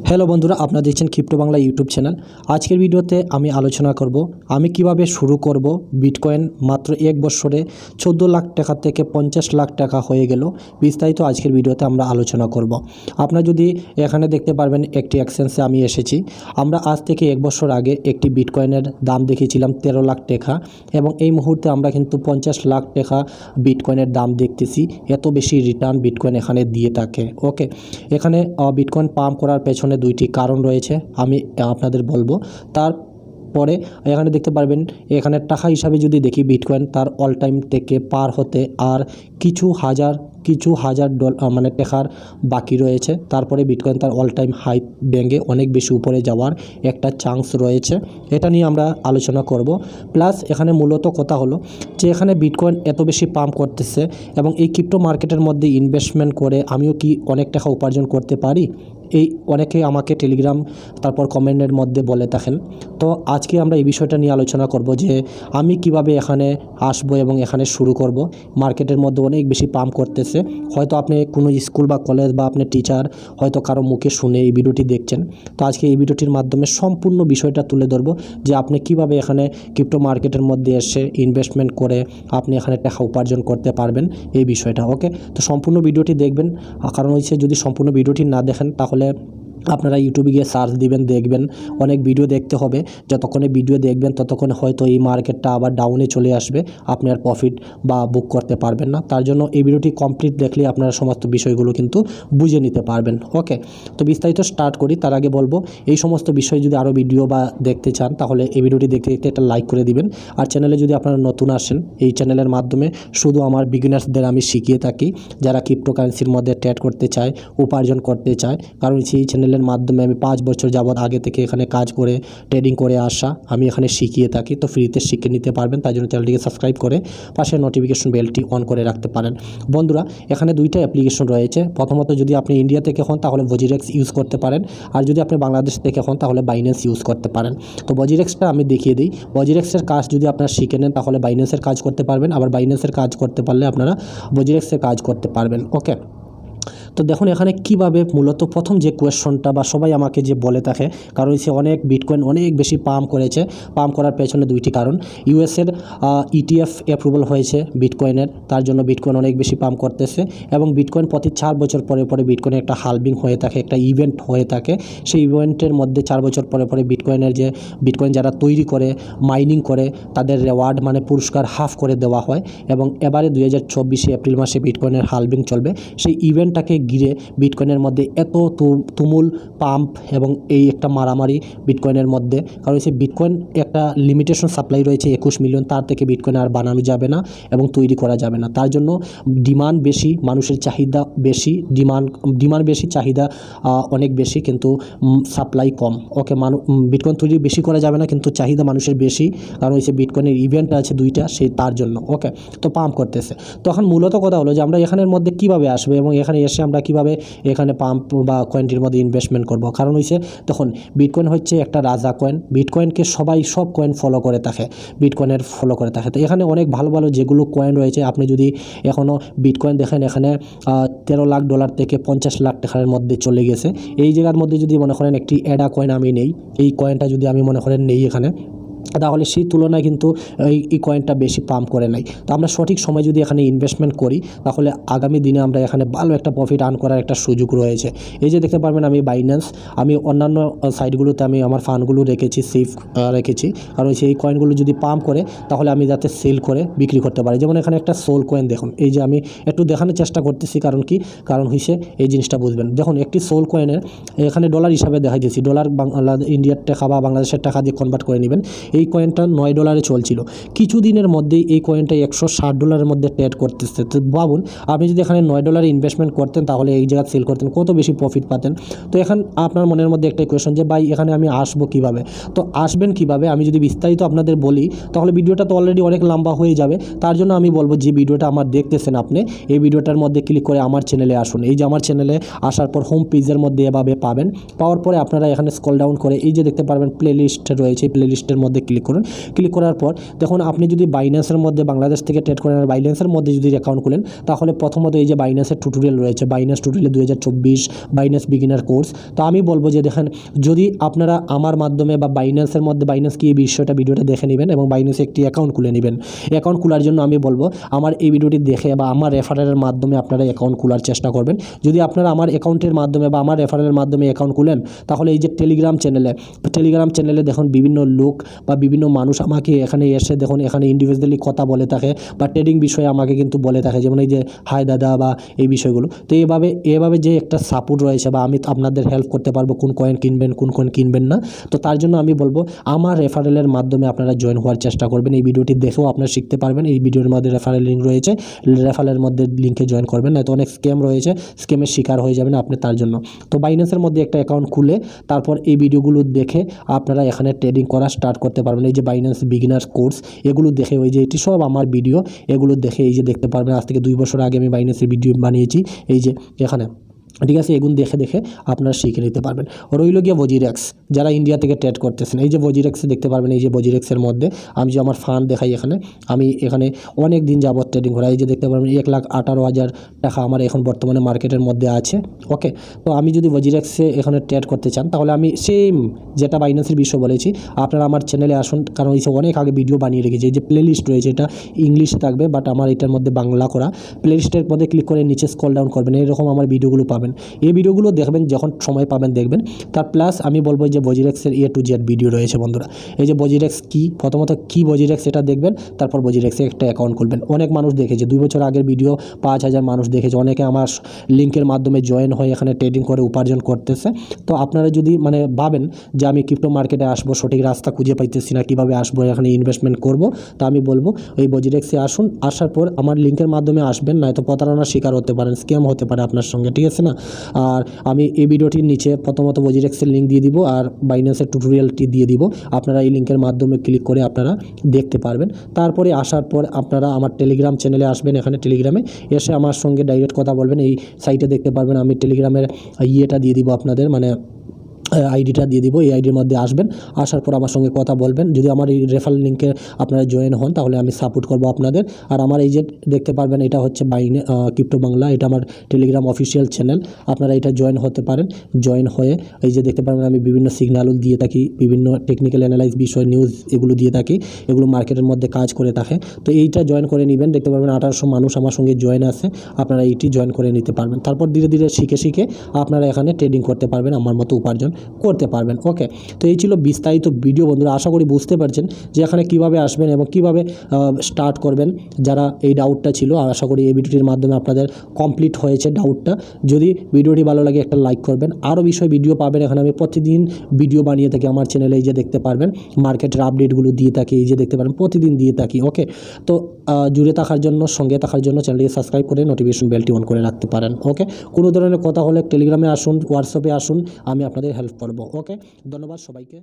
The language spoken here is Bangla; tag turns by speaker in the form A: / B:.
A: হ্যালো বন্ধুরা, আপনারা দেখছেন ক্রিপ্টো বাংলা ইউটিউব চ্যানেল। আজকের ভিডিওতে আমি আলোচনা করব আমি কিভাবে শুরু করব বিটকয়েন। মাত্র এক বছরে 14 লাখ টাকা থেকে 50 লাখ টাকা হয়ে গেল। বিস্তারিত আজকের ভিডিওতে আমরা আলোচনা করব। আপনারা যদি এখানে দেখতে পারবেন একটি এক্সচেঞ্জে আমি এসেছি। আমরা আজ থেকে এক বছর আগে একটি বিটকয়েনের দাম দেখেছিলাম 13 লাখ টাকা, এবং এই মুহূর্তে আমরা কিন্তু 50 লাখ টাকা বিটকয়েনের দাম দেখতেছি। এত বেশি রিটার্ন বিটকয়েন এখানে দিয়ে থাকে। ওকে, এখানে বিটকয়েন পাম্প করার পেছনে দুইটি কারণ রয়েছে, আমি আপনাদের বলবো। তারপরে এখানে দেখতে পারবেন, এখানে টাকা হিসাবে যদি দেখি বিটকয়েন তার অল টাইম থেকে পার হতে আর কিছু হাজার মানে টাকার বাকি রয়েছে। তারপরে বিটকয়েন তার অল টাইম হাই ভেঙে অনেক বেশি উপরে যাওয়ার একটা চান্স রয়েছে। এটা নিয়ে আমরা আলোচনা করব। প্লাস এখানে মূলত কথা হলো যে এখানে বিটকয়েন এত বেশি পাম্প করতেছে, এবং এই ক্রিপ্টো মার্কেটের মধ্যে ইনভেস্টমেন্ট করে আমিও কি অনেক টাকা উপার্জন করতে পারি? এই অনেকে আমাকে টেলিগ্রাম তারপর কমেন্টের মধ্যে বলে থাকেন। তো আজকে আমরা এই বিষয়টা নিয়ে আলোচনা করব যে আমি কিভাবে এখানে আসবো এবং এখানে শুরু করব। মার্কেটের মধ্যে অনেক বেশি পাম্প করতেছে। হয়তো আপনি কোনো স্কুল বা কলেজ বা আপনি টিচার হয়তো কারো মুখে শুনে এই ভিডিওটি দেখছেন। তো আজকে এই ভিডিওটির মাধ্যমে সম্পূর্ণ বিষয়টা তুলে ধরবো যে আপনি কিভাবে এখানে ক্রিপ্টো মার্কেটের মধ্যে এসে ইনভেস্টমেন্ট করে আপনি এখানে টাকা উপার্জন করতে পারবেন, এই বিষয়টা। ওকে, তো সম্পূর্ণ ভিডিওটি দেখবেন। কারণ হচ্ছে যদি সম্পূর্ণ ভিডিওটি না দেখেন তাহলে আপনারা ইউটিউবে গিয়ে সার্চ দিবেন, দেখবেন অনেক ভিডিও দেখতে হবে। যতক্ষণে ভিডিও দেখবেন ততক্ষণে হয়তো এই মার্কেটটা আবার ডাউনে চলে আসবে, আপনি আর প্রফিট বা বুক করতে পারবেন না। তার জন্য এই ভিডিওটি কমপ্লিট দেখলে আপনারা সমস্ত বিষয়গুলো কিন্তু বুঝে নিতে পারবেন। ওকে, তো বিস্তারিত স্টার্ট করি। তার আগে বলবো, এই সমস্ত বিষয় যদি আরও ভিডিও বা দেখতে চান তাহলে এই ভিডিওটি দেখতে দেখতে একটা লাইক করে দিবেন। আর চ্যানেলে যদি আপনারা নতুন আসেন, এই চ্যানেলের মাধ্যমে শুধু আমার বিগিনার্সদের আমি শিখিয়ে থাকি যারা ক্রিপ্টোকারেন্সির মধ্যে ট্রেড করতে চায়, উপার্জন করতে চায়। কারণ সেই চ্যানেলের মাধ্যমে আমি 5 বছর যাবৎ আগে থেকে এখানে কাজ করে ট্রেডিং করে আসা, আমি এখানে শিখিয়ে থাকি। তো ফ্রিতে শিখে নিতে পারবেন, তাই জন্য চ্যানেলটিকে সাবস্ক্রাইব করে পাশে নোটিফিকেশন বেলটি অন করে রাখতে পারেন। বন্ধুরা, এখানে দুইটা অ্যাপ্লিকেশন রয়েছে। প্রথমত যদি আপনি ইন্ডিয়া থেকে হন তাহলে বজিরেক্স ইউজ করতে পারেন, আর যদি আপনি বাংলাদেশ থেকে হন তাহলে বাইন্যান্স ইউজ করতে পারেন। তো বজিরেক্সটা আমি দেখিয়ে দিই। বজিরেক্সের কাজ যদি আপনারা শিখে নেন তাহলে বাইন্যান্সের কাজ করতে পারবেন, আবার বাইন্যান্সের কাজ করতে পারলে আপনারা বজিরেক্সের কাজ করতে পারবেন। ওকে, তো দেখুন এখানে কিভাবে মূলত প্রথম যে কোয়েশ্চনটা বা সবাই আমাকে যে বলে থাকে, কারণ সে অনেক বিটকয়েন অনেক বেশি পাম্প করেছে। পাম্প করার পেছনে দুইটি কারণ। ইউএসের ইটিএফ অ্যাপ্রুভাল হয়েছে বিটকয়েনের, তার জন্য বিটকয়েন অনেক বেশি পাম্প করতেছে। এবং বিটকয়েন প্রতি 4 বছর পরে পরে বিটকয়েনের একটা হালভিং হয়ে থাকে, একটা ইভেন্ট হয়ে থাকে। সেই ইভেন্টের মধ্যে 4 বছর পরে পরে বিটকয়েন যারা তৈরি করে, মাইনিং করে, তাদের রেওয়ার্ড মানে পুরস্কার হাফ করে দেওয়া হয়। এবং এবারে 2024 এপ্রিল মাসে বিটকয়েনের হালভিং চলবে। সেই ইভেন্টটাকে ঘিরে বিটকয়েনের মধ্যে এত তুমুল পাম্প এবং এই একটা মারামারি বিটকয়েনের মধ্যে। কারণ হচ্ছে বিটকয়েন একটা লিমিটেশন সাপ্লাই রয়েছে 21 মিলিয়ন, তার থেকে বিটকয়েন আর বানানো যাবে না এবং তৈরি করা যাবে না। তার জন্য ডিমান্ড বেশি, মানুষের চাহিদা বেশি, ডিমান্ড বেশি, চাহিদা অনেক বেশি, কিন্তু সাপ্লাই কম। ওকে, বিটকয়েন তৈরি বেশি করা যাবে না, কিন্তু চাহিদা মানুষের বেশি, কারণ হচ্ছে বিটকয়েনের ইভেন্ট আছে দুইটা, সেই তার জন্য। ওকে, তো পাম্প করতেছে। তখন মূলত কথা হলো যে আমরা এখানের মধ্যে কিভাবে আসবো এবং এখানে এসে আমরা কিভাবে এখানে পাম্প বা কয়েনটির মধ্যে ইনভেস্টমেন্ট করব। কারণ হচ্ছে তখন বিটকয়েন হচ্ছে একটা রাজা কয়েন। বিটকয়েনকে সব কয়েন ফলো করে থাকে, বিটকয়েনের ফলো করে থাকে। তো এখানে অনেক ভালো ভালো যেগুলো কয়েন রয়েছে, আপনি যদি এখনও বিটকয়েন দেখেন এখানে 13 লাখ ডলার থেকে 50 লাখ টাকার মধ্যে চলে গেছে। এই জায়গার মধ্যে যদি মনে করেন একটি অ্যাডা কয়েন আমি নেই, এই কয়েনটা যদি আমি মনে করেন নেই এখানে, তাহলে সেই তুলনায় কিন্তু এই কয়েনটা বেশি পাম্প করে নাই। তো আমরা সঠিক সময় যদি এখানে ইনভেস্টমেন্ট করি তাহলে আগামী দিনে আমরা এখানে ভালো একটা প্রফিট আর্ন করার একটা সুযোগ রয়েছে। এই যে দেখতে পারবেন আমি বাইন্যান্স, আমি অন্যান্য সাইটগুলোতে আমি আমার ফান্ডগুলো রেখেছি, সেফ রেখেছি। কারণ সেই কয়েনগুলো যদি পাম্প করে তাহলে আমি যাতে সেল করে বিক্রি করতে পারি। যেমন এখানে একটা সোল কয়েন দেখুন, এই যে আমি একটু দেখানোর চেষ্টা করতেছি। কারণ হচ্ছে এই জিনিসটা বুঝবেন। দেখুন একটি সোল কয়েনের এখানে ডলার হিসাবে দেখাই দিয়েছি, ডলার ইন্ডিয়ার টাকা বা বাংলাদেশের টাকা দিয়ে কনভার্ট করে নেবেন। এই কয়েনটা $9 চলছিল। কিছুদিনের মধ্যেই এই কয়েনটা $160 মধ্যে ট্রেড করতেছে। তো ভাবুন, আপনি যদি এখানে $9 ইনভেস্টমেন্ট করতেন তাহলে এই জায়গায় সেল করতেন, কত বেশি প্রফিট পাতেন। তো এখন আপনার মনের মধ্যে একটা কোয়েশ্চন যে ভাই এখানে আমি আসবো কিভাবে? তো আসবেন কিভাবে আমি যদি বিস্তারিত আপনাদের বলি তাহলে ভিডিওটা তো অলরেডি অনেক লম্বা হয়ে যাবে। তার জন্য আমি বলবো যে ভিডিওটা আমার দেখতেছেন আপনি, এই ভিডিওটার মধ্যে ক্লিক করে আমার চ্যানেলে আসুন। এই যে আমার চ্যানেলে আসার পর হোম পেজের মধ্যে এভাবে পাবেন। পাওয়ার পরে আপনারা এখানে স্ক্রল ডাউন করে এই যে দেখতে পারবেন প্লে লিস্ট রয়েছে, প্লে লিস্টের মধ্যে ক্লিক করুন। ক্লিক করার পর দেখুন আপনি যদি বাইন্যান্সের মধ্যে বাংলাদেশ থেকে ট্রেড করেন আর বাইন্যান্সের মধ্যে যদি অ্যাকাউন্ট খুলেন তাহলে প্রথমত এই যে বাইন্যান্সের টিউটোরিয়াল রয়েছে, Binance tutorial 2024 Binance beginner course. তো আমি বলবো যে দেখেন যদি আপনারা আমার মাধ্যমে বা বাইন্যান্সের মধ্যে বাইন্যান্স কি এই বিষয়টা ভিডিওটা দেখে নেবেন এবং বাইন্যান্সে একটি অ্যাকাউন্ট খুলে নেবেন। অ্যাকাউন্ট খোলার জন্য আমি বলবো আমার এই ভিডিওটি দেখে বা আমার রেফারেলের মাধ্যমে আপনারা অ্যাকাউন্ট খোলার চেষ্টা করবেন। যদি আপনারা আমার অ্যাকাউন্টের মাধ্যমে বা আমার রেফারেলের মাধ্যমে অ্যাকাউন্ট খুলেন তাহলে এই যে টেলিগ্রাম চ্যানেলে দেখুন বিভিন্ন লোক বা বিভিন্ন মানুষ আমাকে এখানে এসে দেখুন এখানে ইন্ডিভিজুয়ালি কথা বলে থাকে বা ট্রেডিং বিষয়ে আমাকে কিন্তু বলে থাকে, যেমন এই যে হাই দাদা বা এই বিষয়গুলো। তো এভাবে যে একটা সাপোর্ট রয়েছে বা আমি আপনাদের হেল্প করতে পারবো কোন কয়েন কিনবেন কোন কয়েন কিনবেন না, তো তার জন্য আমি বলবো আমার রেফারেলের মাধ্যমে আপনারা জয়েন হওয়ার চেষ্টা করবেন। এই ভিডিওটি দেখেও আপনারা শিখতে পারবেন। এই ভিডিওর মধ্যে রেফারেল লিঙ্ক রয়েছে, রেফারেলের মধ্যে লিঙ্কে জয়েন করবেন, না তো অনেক স্ক্যাম রয়েছে, স্ক্যামের শিকার হয়ে যাবেন আপনি তার জন্য। তো বাইন্যান্সের মধ্যে একটা অ্যাকাউন্ট খুলে তারপর এই ভিডিওগুলো দেখে আপনারা এখানে ট্রেডিং করা স্টার্ট করতে পারবেন। এই যে বাইন্যান্স বিগিনার্স কোর্স এগুলো দেখে ওই যে এটি সব আমার ভিডিও, এগুলো দেখে এই যে দেখতে পারবেন আজ থেকে 2 বছর আগে আমি বাইন্যান্সের ভিডিও বানিয়েছি এই যে এখানে, ঠিক আছে। এগুলো দেখে আপনারা শিখে নিতে পারবেন। রইল গিয়ে বজিরেক্স, যারা ইন্ডিয়া থেকে ট্রেড করতেছেন এই যে বজিরেক্সে দেখতে পারবেন। এই যে বজিরেক্সের মধ্যে আমি যে আমার ফান্ড দেখাই এখানে, আমি এখানে অনেক দিন যাবত ট্রেডিং করা। এই যে দেখতে পারবেন 1,18,000 টাকা আমার এখন বর্তমানে মার্কেটের মধ্যে আছে। ওকে, তো আমি যদি বজিরেক্সে এখানে ট্রেড করতে চান তাহলে আমি সেম যেটা বাইন্যান্সের বিষয় বলেছি আপনারা আমার চ্যানেলে আসুন, কারণ এই অনেক আগে ভিডিও বানিয়ে রেখেছি। এই যে প্লে লিস্ট রয়েছে এটা ইংলিশে থাকবে বাট আমার এটার মধ্যে বাংলা করা। প্লে লিস্টের মধ্যে ক্লিক করে নিচে স্ক্রল ডাউন করবেন, এইরকম আমার ভিডিওগুলো পাবেন। এই ভিডিওগুলো দেখবেন যখন সময় পাবেন দেখবেন। তার প্লাস আমি বলবো যে বজিরেক্সের A to Z ভিডিও রয়েছে বন্ধুরা। এই যে বজিরেক্স কি, প্রথমত কি বজিরেক্স এটা দেখবেন, তারপর বজিরেক্সে একটা অ্যাকাউন্ট খুলবেন। অনেক মানুষ দেখেছে, 2 বছর আগের ভিডিও 5,000 মানুষ দেখেছে, অনেকে আমার লিঙ্কের মাধ্যমে জয়েন হয়ে এখানে ট্রেডিং করে উপার্জন করতেছে। তো আপনারা যদি মানে ভাবেন যে আমি ক্রিপ্টো মার্কেটে আসবো, সঠিক রাস্তা খুঁজে পাইতেছি না, কীভাবে আসবো, এখানে ইনভেস্টমেন্ট করব, তো আমি বলবো এই বজিরেক্সে আসুন। আসার পর আমার লিঙ্কের মাধ্যমে আসবেন, নয়তো প্রতারণার শিকার হতে পারেন, স্ক্যাম হতে পারে আপনার সঙ্গে, ঠিক আছে না। আর আমি এই ভিডিওটির নিচে প্রথমত বজিরেক্সের লিঙ্ক দিয়ে দিব আর বাইন্যান্সের টিউটোরিয়ালটি দিয়ে দিব। আপনারা এই লিঙ্কের মাধ্যমে ক্লিক করে আপনারা দেখতে পারবেন। তারপরে আসার পর আপনারা আমার টেলিগ্রাম চ্যানেলে আসবেন। এখানে টেলিগ্রামে এসে আমার সঙ্গে ডাইরেক্ট কথা বলবেন। এই সাইটে দেখতে পারবেন আমি টেলিগ্রামের ইয়েটা দিয়ে দিব আপনাদের, মানে আইডিটা দিয়ে দিব। এই আইডির মধ্যে আসবেন, আসার পর আমার সঙ্গে কথা বলবেন। যদি আমার এই রেফারেল লিঙ্কে আপনারা জয়েন হন তাহলে আমি সাপোর্ট করব আপনাদের। আর আমার এই যে দেখতে পারবেন এটা হচ্ছে ক্রিপ্টো বাংলা, এটা আমার টেলিগ্রাম অফিসিয়াল চ্যানেল। আপনারা এটা জয়েন হতে পারেন। জয়েন হয়ে এই যে দেখতে পারবেন আমি বিভিন্ন সিগন্যালও দিয়ে থাকি, বিভিন্ন টেকনিক্যাল অ্যানালাইজ বিষয় নিউজ এগুলো দিয়ে থাকি, এগুলো মার্কেটের মধ্যে কাজ করে থাকে। তো এইটা জয়েন করে নেবেন। দেখতে পারবেন 1800 মানুষ আমার সঙ্গে জয়েন আছে, আপনারা এইটি জয়েন করে নিতে পারবেন। তারপর ধীরে ধীরে শিখে আপনারা এখানে ট্রেডিং করতে পারবেন, আমার মতো উপার্জন করতে পারবেন। ওকে, তো এই ছিল বিস্তারিত ভিডিও বন্ধুরা। আশা করি বুঝতে পারছেন যে এখানে কিভাবে আসবেন এবং কিভাবে স্টার্ট করবেন। যারা এই ডাউটটা ছিল আশা করি এই ভিডিওটির মাধ্যমে আপনাদের কমপ্লিট হয়েছে ডাউটটা। যদি ভিডিওটি ভালো লাগে একটা লাইক করবেন। আরও বিষয় ভিডিও পাবেন এখানে, আমি প্রতিদিন ভিডিও বানিয়ে থাকি আমার চ্যানেলে। এই যে দেখতে পারবেন মার্কেটের আপডেটগুলো দিয়ে থাকি, এই যে দেখতে পারেন প্রতিদিন দিয়ে থাকি। ওকে, তো জুড়ে থাকার জন্য, সঙ্গে থাকার জন্য চ্যানেলটিকে সাবস্ক্রাইব করে নোটিফিকেশন বেলটি অন করে রাখতে পারেন। ওকে, কোনো ধরনের কথা হলে টেলিগ্রামে আসুন, হোয়াটসঅ্যাপে আসুন, আমি আপনাদের হেল্প করব। ওকে, ধন্যবাদ সবাইকে।